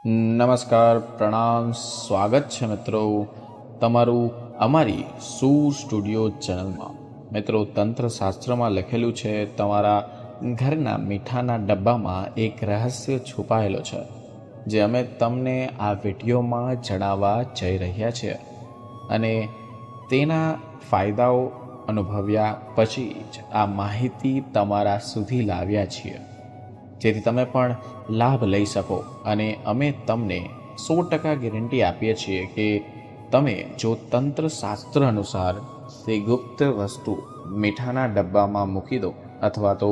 નમસ્કાર, પ્રણામ, સ્વાગત છે મિત્રો તમારું અમારી સૂર સ્ટુડિયો ચેનલમાં. મિત્રો, તંત્રશાસ્ત્રમાં લખેલું છે તમારા ઘરના મીઠાના ડબ્બામાં એક રહસ્ય છુપાયેલો છે, જે અમે તમને આ વિડીયોમાં જણાવવા જઈ રહ્યા છીએ. અને તેના ફાયદાઓ અનુભવ્યા પછી જ આ માહિતી તમારા સુધી લાવ્યા છીએ, જેથી તમે પણ લાભ લઈ શકો. અને અમે તમને 100% ગેરંટી આપીએ છીએ કે તમે જો તંત્રશાસ્ત્ર અનુસાર તે ગુપ્ત વસ્તુ મીઠાના ડબ્બામાં મૂકી દો અથવા તો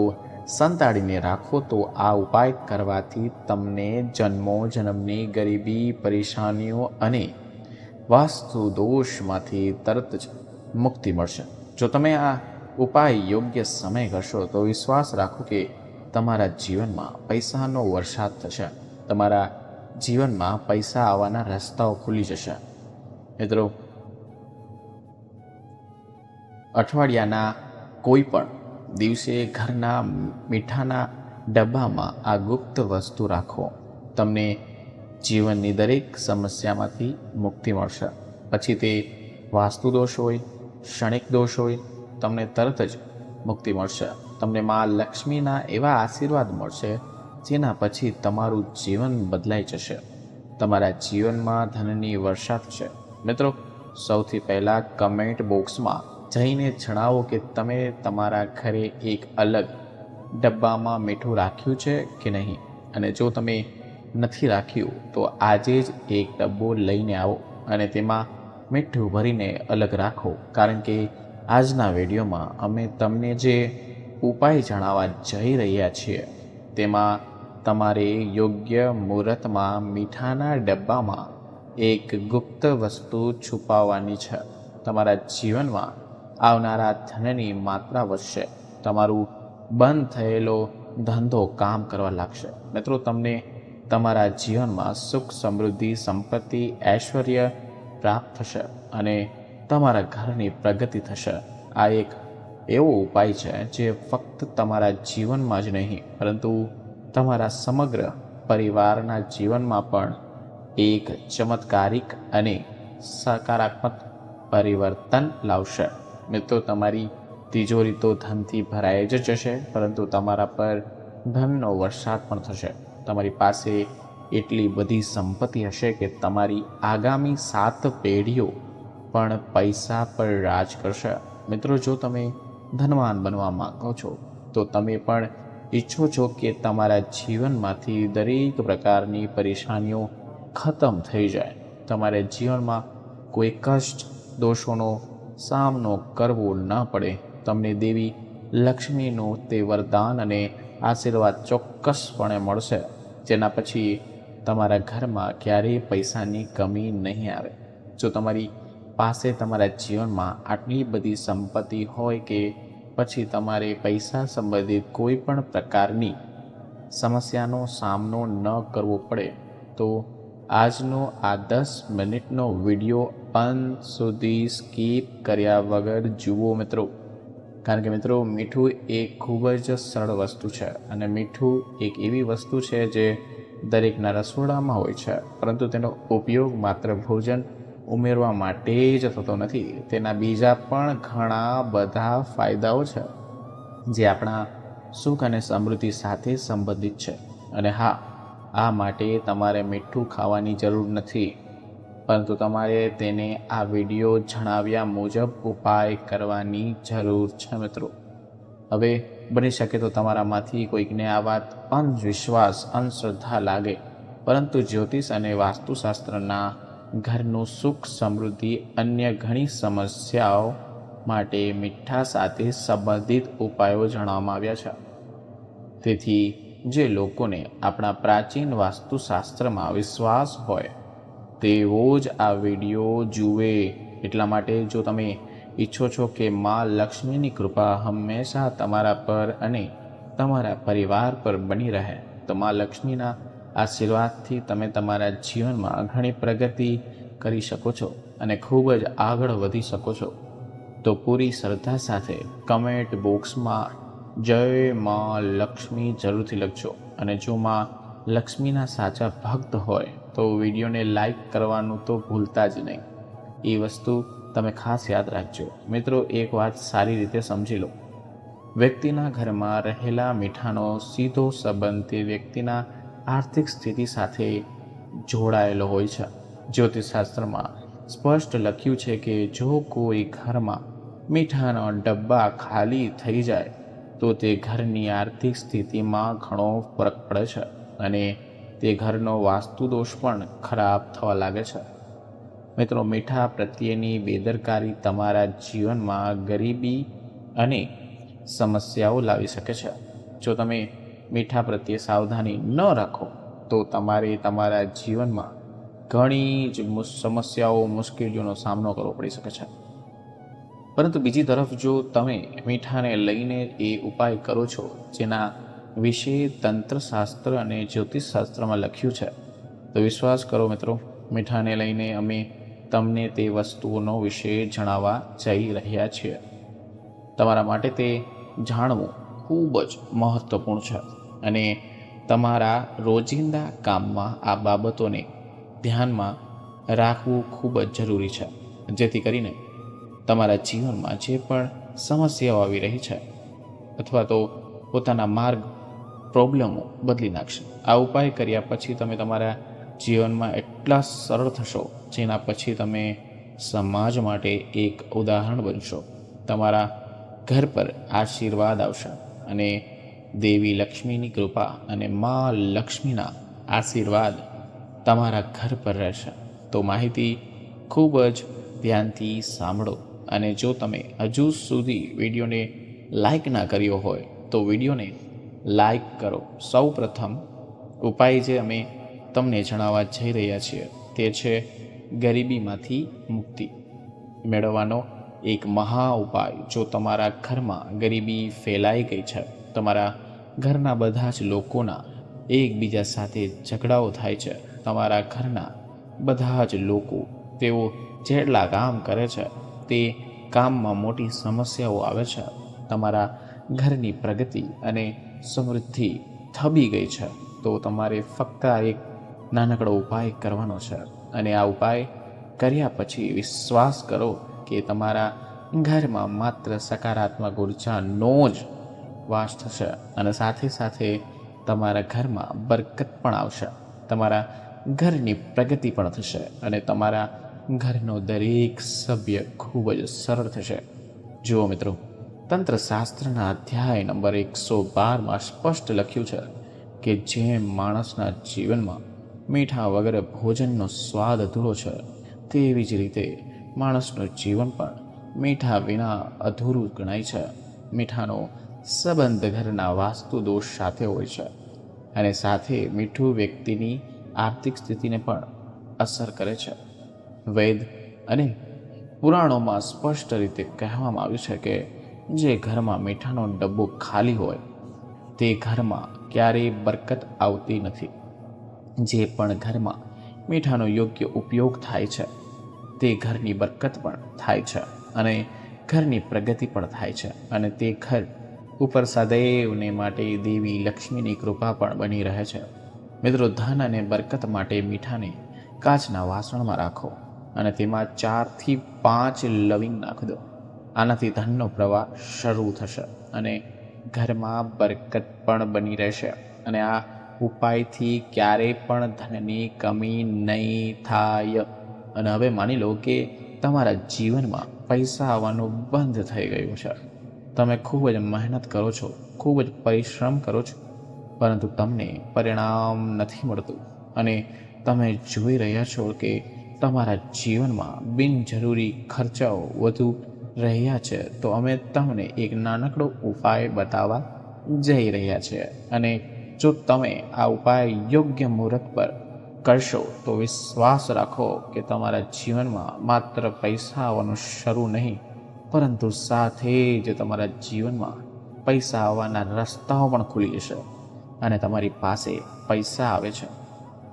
સંતાડીને રાખો, તો આ ઉપાય કરવાથી તમને જન્મો જન્મની ગરીબી, પરેશાનીઓ અને વાસ્તુ દોષમાંથી તરત જ મુક્તિ મળશે. જો તમે આ ઉપાય યોગ્ય સમય કરશો તો વિશ્વાસ રાખો કે તમારા જીવનમાં પૈસાનો વરસાદ થશે. તમારા જીવનમાં પૈસા આવવાના રસ્તાઓ ખુલી જશે. મિત્રો, અઠવાડિયાના કોઈ પણ દિવસે ઘરના મીઠાના ડબ્બામાં આ ગુપ્ત વસ્તુ રાખો. તમને જીવનની દરેક સમસ્યામાંથી મુક્તિ મળશે. પછી તે વાસ્તુ દોષ હોય, ક્ષણિક દોષ હોય, તમને તરત જ મુક્તિ મળશે. તમને મા લક્ષ્મીના એવા આશીર્વાદ મળશે જેના પછી તમારું જીવન બદલાઈ જશે. તમારા જીવનમાં ધનની વર્ષા થશે. મિત્રો, સૌથી પહેલાં કમેન્ટ બોક્સમાં જઈને જણાવો કે તમે તમારા ઘરે એક અલગ ડબ્બામાં મીઠું રાખ્યું છે કે નહીં. અને જો તમે નથી રાખ્યું તો આજે જ એક ડબ્બો લઈને આવો અને તેમાં મીઠું ભરીને અલગ રાખો. કારણ કે આજના વિડીયોમાં અમે તમને જે ઉપાય જણાવવા જઈ રહ્યા છીએ તેમાં તમારે યોગ્ય મુહૂર્તમાં મીઠાના ડબ્બામાં એક ગુપ્ત વસ્તુ છુપાવવાની છે. તમારા જીવનમાં આવનારા ધનની માત્રા વધશે. તમારું બંધ થયેલો ધંધો કામ કરવા લાગશે. મિત્રો, તમને તમારા જીવનમાં સુખ, સમૃદ્ધિ, સંપત્તિ, ઐશ્વર્ય પ્રાપ્ત થશે અને તમારા ઘરની પ્રગતિ થશે. આ એક એવો ઉપાય છે જે ફક્ત તમારા જીવનમાં જ નહીં પરંતુ તમારા સમગ્ર પરિવારના જીવનમાં પણ એક ચમત્કારિક અને સકારાત્મક પરિવર્તન લાવશે. મિત્રો, તમારી તિજોરી તો ધનથી ભરાઈ જ જશે, પરંતુ તમારા પર ધનનો વરસાદ પણ થશે. તમારી પાસે એટલી બધી સંપત્તિ હશે કે તમારી આગામી 7 પેઢીઓ પણ પૈસા પર રાજ કરશે. મિત્રો, જો તમે ધનવાન બનવા માંગો છો તો તમે પણ ઈચ્છો છો કે તમારા જીવનમાંથી દરેક પ્રકારની પરેશાનીઓ ખતમ થઈ જાય, તમારે જીવનમાં કોઈ કષ્ટ, દોષોનો સામનો કરવો ન પડે. તમને દેવી લક્ષ્મીનું તે વરદાન અને આશીર્વાદ ચોક્કસપણે મળશે, જેના પછી તમારા ઘરમાં ક્યારેય પૈસાની કમી નહીં આવે. જો તમારી પાસે તમારા જીવનમાં આટલી બધી સંપત્તિ હોય કે પછી તમારે પૈસા સંબંધિત કોઈ પણ પ્રકારની સમસ્યાનો સામનો ન કરવો પડે, તો આજનો આ 10 મિનિટનો વિડીયો અંત સુધી સ્કીપ કર્યા વગર જુઓ મિત્રો. કારણ કે મિત્રો, મીઠું એક ખૂબ જ સરળ વસ્તુ છે અને મીઠું એક એવી વસ્તુ છે જે દરેકના રસોડામાં હોય છે, પરંતુ તેનો ઉપયોગ માત્ર ભોજન ઉમેરવા માટે જ થતો નથી. તેના બીજા પણ ઘણા બધા ફાયદાઓ છે જે આપણા સુખ અને સમૃદ્ધિ સાથે સંબંધિત છે. અને હા, આ માટે તમારે મીઠું ખાવાની જરૂર નથી, પરંતુ તમારે તેને આ વિડીયો જણાવ્યા મુજબ ઉપાય કરવાની જરૂર છે. મિત્રો, હવે બની શકે તો તમારામાંથી કોઈકને આ વાત અંધવિશ્વાસ, અંધશ્રદ્ધા લાગે, પરંતુ જ્યોતિષ અને વાસ્તુશાસ્ત્રના ઘરનું સુખ, સમૃદ્ધિ, અન્ય ઘણી સમસ્યાઓ માટે મીઠા સાથે સંબંધિત ઉપાયો જણાવવામાં આવ્યા છે. તેથી જે લોકોને આપણા પ્રાચીન વાસ્તુશાસ્ત્રમાં વિશ્વાસ હોય તેઓ જ આ વિડીયો જુએ. એટલા માટે જો તમે ઈચ્છો છો કે મા લક્ષ્મીની કૃપા હંમેશા તમારા પર અને તમારા પરિવાર પર બની રહે, તો મા લક્ષ્મીના આશીર્વાદથી તમે તમારા જીવનમાં ઘણી પ્રગતિ કરી શકો છો અને ખૂબ જ આગળ વધી શકો છો. તો પૂરી શ્રદ્ધા સાથે કમેન્ટ બોક્સમાં જય મા લક્ષ્મી જરૂરથી લખજો. અને જો મા લક્ષ્મીના સાચા ભક્ત હોય તો વિડીયોને લાઈક કરવાનું તો ભૂલતા જ નહીં. એ વસ્તુ તમે ખાસ યાદ રાખજો. મિત્રો, એક વાત સારી રીતે સમજી લો. વ્યક્તિના ઘરમાં રહેલા મીઠાનો સીધો સંબંધ તે વ્યક્તિના આર્થિક સ્થિતિ સાથે જોડાયેલો હોય છે. જ્યોતિષશાસ્ત્રમાં સ્પષ્ટ લખ્યું છે કે જો કોઈ ઘરમાં મીઠાના ડબ્બા ખાલી થઈ જાય તો તે ઘરની આર્થિક સ્થિતિમાં ઘણો ફરક પડે છે અને તે ઘરનો વાસ્તુદોષ પણ ખરાબ થવા લાગે છે. મિત્રો, મીઠા પ્રત્યેની બેદરકારી તમારા જીવનમાં ગરીબી અને સમસ્યાઓ લાવી શકે છે. જો તમે મીઠા પ્રત્યે સાવધાની ન રાખો તો તમારે તમારા જીવનમાં ઘણી જ સમસ્યાઓ, મુશ્કેલીઓનો સામનો કરવો પડી શકે છે. પરંતુ બીજી તરફ જો તમે મીઠાને લઈને એ ઉપાય કરો છો જેના વિશે તંત્રશાસ્ત્ર અને જ્યોતિષશાસ્ત્રમાં લખ્યું છે, તો વિશ્વાસ કરો મિત્રો, મીઠાને લઈને અમે તમને તે વસ્તુઓનો વિશે જણાવવા જઈ રહ્યા છીએ. તમારા માટે તે જાણવું ખૂબ જ મહત્ત્વપૂર્ણ છે અને તમારા રોજિંદા કામમાં આ બાબતોને ધ્યાનમાં રાખવું ખૂબ જ જરૂરી છે, જેથી કરીને તમારા જીવનમાં જે પણ સમસ્યાઓ આવી રહી છે અથવા તો પોતાના માર્ગ, પ્રોબ્લેમો બદલી નાખશે. આ ઉપાય કર્યા પછી તમે તમારા જીવનમાં એટલા સરળ થશો જેના પછી તમે સમાજ માટે એક ઉદાહરણ બનશો. તમારા ઘર પર આશીર્વાદ આવશે અને દેવી લક્ષ્મીની કૃપા અને મા લક્ષ્મીના આશીર્વાદ તમારા ઘર પર રહેશે. તો માહિતી ખૂબ જ ધ્યાનથી સાંભળો અને જો તમે હજુ સુધી વિડીયોને લાઈક ના કર્યો હોય તો વિડીયોને લાઈક કરો. સૌ પ્રથમ ઉપાય જે અમે તમને જણાવવા જઈ રહ્યા છીએ તે છે ગરીબીમાંથી મુક્તિ મેળવવાનો એક મહા ઉપાય. જો તમારા ઘરમાં ગરીબી ફેલાઈ ગઈ છે, તમારા ઘરના બધા જ લોકોના એકબીજા સાથે ઝઘડાઓ થાય છે, તમારા ઘરના બધા જ લોકો તેઓ જેટલા કામ કરે છે તે કામમાં મોટી સમસ્યાઓ આવે છે, તમારા ઘરની પ્રગતિ અને સમૃદ્ધિ થબી ગઈ છે, તો તમારે ફક્ત એક નાનકડો ઉપાય કરવાનો છે અને આ ઉપાય કર્યા પછી વિશ્વાસ કરો કે તમારા ઘરમાં માત્ર સકારાત્મક ઉર્જાનો જ વાસ થશે અને સાથે સાથે તમારા ઘરમાં બરકત પણ આવશે, તમારા ઘરની પ્રગતિ પણ થશે અને તમારા ઘરનો દરેક સભ્ય ખૂબ જ સરળ થશે. જુઓ મિત્રો, તંત્રશાસ્ત્રના અધ્યાય નંબર 112માં સ્પષ્ટ લખ્યું છે કે જેમ માણસના જીવનમાં મીઠા વગર ભોજનનો સ્વાદ અધૂરો છે, તેવી જ રીતે માણસનું જીવન પણ મીઠા વિના અધૂરું ગણાય છે. મીઠાનો સંબંધ ઘરના વાસ્તુ દોષ સાથે હોય છે અને સાથે મીઠું વ્યક્તિની આર્થિક સ્થિતિને પણ અસર કરે છે. વેદ અને પુરાણોમાં સ્પષ્ટ રીતે કહેવામાં આવ્યું છે કે જે ઘરમાં મીઠાનો ડબ્બો ખાલી હોય તે ઘરમાં ક્યારેય બરકત આવતી નથી. જે પણ ઘરમાં મીઠાનો યોગ્ય ઉપયોગ થાય છે તે ઘરની બરકત પણ થાય છે અને ઘરની પ્રગતિ પણ થાય છે અને તે ઘર ઉપર સદૈવને માટે દેવી લક્ષ્મીની કૃપા પણ બની રહે છે. મિત્રો, ધન અને બરકત માટે મીઠાને કાચના વાસણમાં રાખો અને તેમાં 4 થી 5 લવિંગ નાખી દો. આનાથી ધનનો પ્રવાહ શરૂ થશે અને ઘરમાં બરકત પણ બની રહેશે અને આ ઉપાયથી ક્યારેય પણ ધનની કમી નહીં થાય. અને હવે માની લો કે તમારા જીવનમાં પૈસા આવવાનું બંધ થઈ ગયું છે. તમે ખૂબ જ મહેનત કરો છો, ખૂબ જ પરિશ્રમ કરો છો, પરંતુ તમને પરિણામ નથી મળતું અને તમે જોઈ રહ્યા છો કે તમારા જીવનમાં બિનજરૂરી ખર્ચાઓ વધુ રહ્યા છે. તો અમે તમને એક નાનકડો ઉપાય બતાવવા જઈ રહ્યા છીએ અને જો તમે આ ઉપાય યોગ્ય મુહૂર્ત પર કરશો તો વિશ્વાસ રાખો કે તમારા જીવનમાં માત્ર પૈસા આવવાનું શરૂ નહીં, પરંતુ સાથે જ તમારા જીવનમાં પૈસા આવવાના રસ્તાઓ પણ ખુલી જશે અને તમારી પાસે પૈસા આવે છે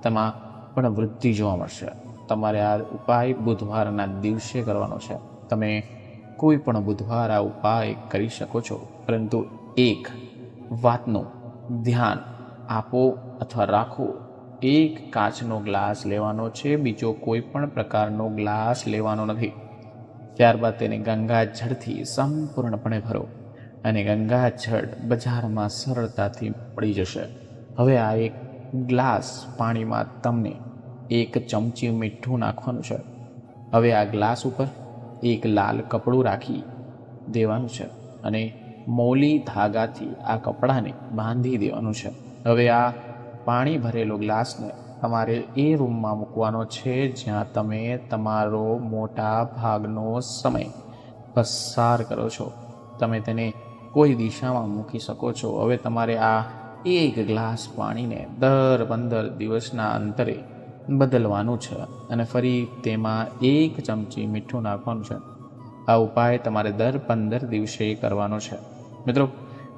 તેમાં પણ વૃદ્ધિ જોવા મળશે. તમારે આ ઉપાય બુધવારના દિવસે કરવાનો છે. તમે કોઈ પણ બુધવાર આ ઉપાય કરી શકો છો, પરંતુ એક વાતનું ધ્યાન આપો અથવા રાખો. એક કાચનો ગ્લાસ લેવાનો છે, બીજો કોઈ પણ પ્રકારનો ગ્લાસ લેવાનો નથી. ત્યારબાદ તેને ગંગાજળથી સંપૂર્ણપણે ભરો અને ગંગાજળ બજારમાં સરળતાથી મળી જશે. હવે આ એક ગ્લાસ પાણીમાં તમને 1 ચમચી મીઠું નાખવાનું છે. હવે આ ગ્લાસ ઉપર એક લાલ કપડું રાખી દેવાનું છે અને મૌલી ધાગાથી આ કપડાને બાંધી દેવાનું છે. હવે આ પાણી ભરેલો ગ્લાસને તમારે એ રૂમમાં મૂકવાનો છે જ્યાં તમે તમારો મોટા ભાગનો સમય પસાર કરો છો. તમે તેને કોઈ દિશામાં મૂકી શકો છો. હવે તમારે આ એક ગ્લાસ પાણીને દર 15 દિવસના અંતરે બદલવાનું છે અને ફરી તેમાં 1 ચમચી મીઠું નાખવાનું છે. આ ઉપાય તમારે દર 15 દિવસે કરવાનો છે. મિત્રો,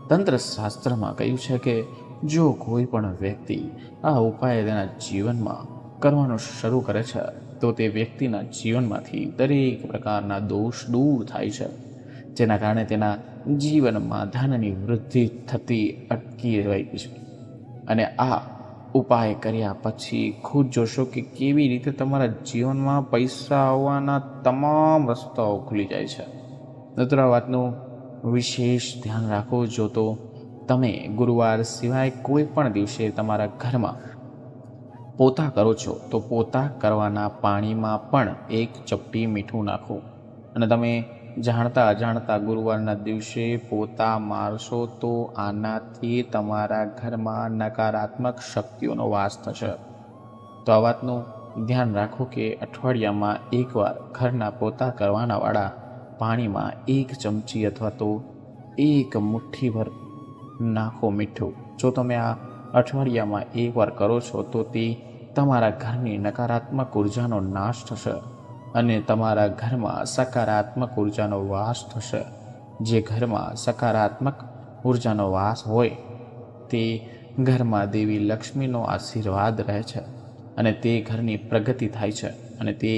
તંત્રશાસ્ત્રમાં કહ્યું છે કે જો કોઈ પણ વ્યક્તિ આ ઉપાય તેના જીવનમાં કરવાનું શરૂ કરે છે તો તે વ્યક્તિના જીવનમાંથી દરેક પ્રકારના દોષ દૂર થાય છે, જેના કારણે તેના જીવનમાં ધનની વૃદ્ધિ થતી અટકી રહી છે. અને આ ઉપાય કર્યા પછી ખુદ જોશો કે કેવી રીતે તમારા જીવનમાં પૈસા આવવાના તમામ રસ્તાઓ ખુલી જાય છે. મિત્રો, આ વાતનું વિશેષ ધ્યાન રાખો. જો તો તમે ગુરુવાર સિવાય કોઈ પણ દિવસે તમારા ઘરમાં પોતા કરો છો તો પોતા કરવાના પાણીમાં પણ 1 ચપટી મીઠું નાખો. અને તમે જાણતા અજાણતા ગુરુવારના દિવસે પોતા મારશો તો આનાથી તમારા ઘરમાં નકારાત્મક શક્તિઓનો વાસ થશે. તો આ વાતનું ધ્યાન રાખો કે અઠવાડિયામાં એકવાર ઘરના પોતા કરવાના વાળા પાણીમાં 1 ચમચી અથવા તો 1 મુઠ્ઠીભર નાખો મીઠું. જો તમે આ અઠવાડિયામાં એકવાર કરો છો તો તે તમારા ઘરની નકારાત્મક ઉર્જાનો નાશ થશે અને તમારા ઘરમાં સકારાત્મક ઉર્જાનો વાસ થશે. જે ઘરમાં સકારાત્મક ઉર્જાનો વાસ હોય તે ઘરમાં દેવી લક્ષ્મીનો આશીર્વાદ રહે છે અને તે ઘરની પ્રગતિ થાય છે અને તે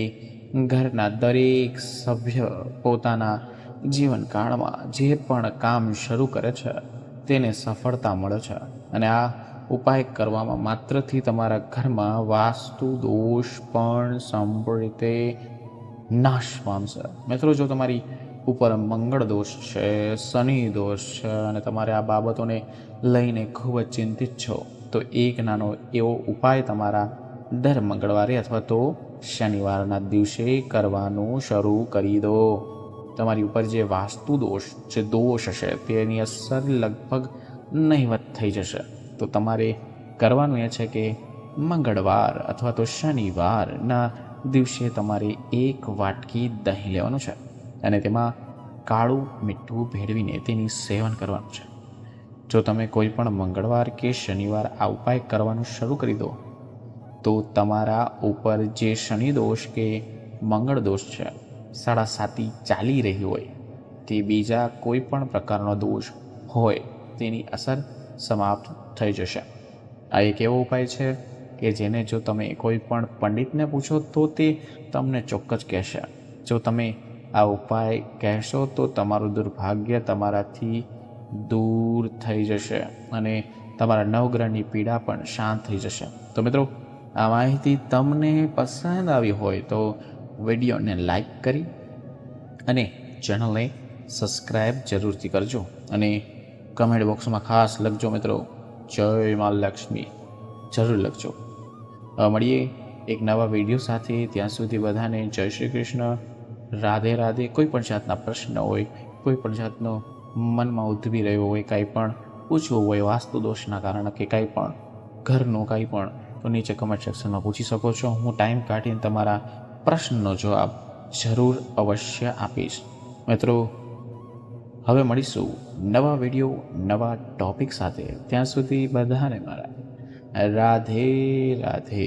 ઘરના દરેક સભ્ય પોતાના જીવનકાળમાં જે પણ કામ શરૂ કરે છે તેને સફળતા મળે છે. અને આ ઉપાય કરવામાં માત્રથી તમારા ઘરમાં વાસ્તુ દોષ પણ સંપૂર્ણ રીતે નાશ પામશે. મિત્રો, જો તમારી ઉપર મંગળ દોષ છે, શનિ દોષ છે અને તમારે આ બાબતોને લઈને ખૂબ જ ચિંતિત છો તો એક નાનો એવો ઉપાય તમારા દર મંગળવારે અથવા તો શનિવારના દિવસે કરવાનું શરૂ કરી દો. તમારી ઉપર જે વાસ્તુ દોષ હશે તેની અસર લગભગ નહીવત થઈ જશે. તો તમારે કરવાનું એ છે કે મંગળવાર અથવા તો શનિવારના દિવસે તમારે 1 વાટકી દહીં લેવાનું છે અને તેમાં કાળું મીઠું ભેળવીને તેની સેવન કરવાનું છે. જો તમે કોઈ પણ મંગળવાર કે શનિવાર આ ઉપાય કરવાનું શરૂ કરી દો તો તમારા ઉપર જે શનિ દોષ કે મંગળ દોષ છે, 7.5 ચાલી રહી હોય તે બીજા કોઈ પણ પ્રકારનો દોષ હોય તેની અસર સમાપ્ત થઈ જશે. આ એક એવો ઉપાય છે કે જેને જો તમે કોઈ પણ પંડિતને પૂછો તો તે તમને ચોક્કસ કહેશે. જો તમે આ ઉપાય કહેશો તો તમારું દુર્ભાગ્ય તમારાથી દૂર થઈ જશે અને તમારા નવગ્રહની પીડા પણ શાંત થઈ જશે. તો મિત્રો, આ માહિતી તમને પસંદ આવી હોય તો વિડીયોને લાઈક કરી અને ચેનલને સબસ્ક્રાઈબ જરૂરથી કરજો અને કમેન્ટ બોક્સમાં ખાસ લખજો મિત્રો, જય મા લક્ષ્મી જરૂર લખજો. મળીએ એક નવા વિડીયો સાથે. ત્યાં સુધી બધાને જય શ્રી કૃષ્ણ, રાધે રાધે. કોઈ પણ જાતના પ્રશ્ન હોય, કોઈ પણ જાતનો મનમાં ઉદ્ભવી રહ્યો હોય, કાંઈ પણ પૂછવું હોય વાસ્તુ દોષના કારણે કે કાંઈ પણ ઘરનું કાંઈ પણ, તો નીચે કમેન્ટ સેક્શનમાં પૂછી શકો છો. હું ટાઈમ કાઢીને તમારા પ્રશ્નનો જવાબ જરૂર અવશ્ય આપીશ. મિત્રો, હવે મળીશું નવા વિડીયો નવા ટૉપિક સાથે. ત્યાં સુધી બધાને મારા રાધે રાધે.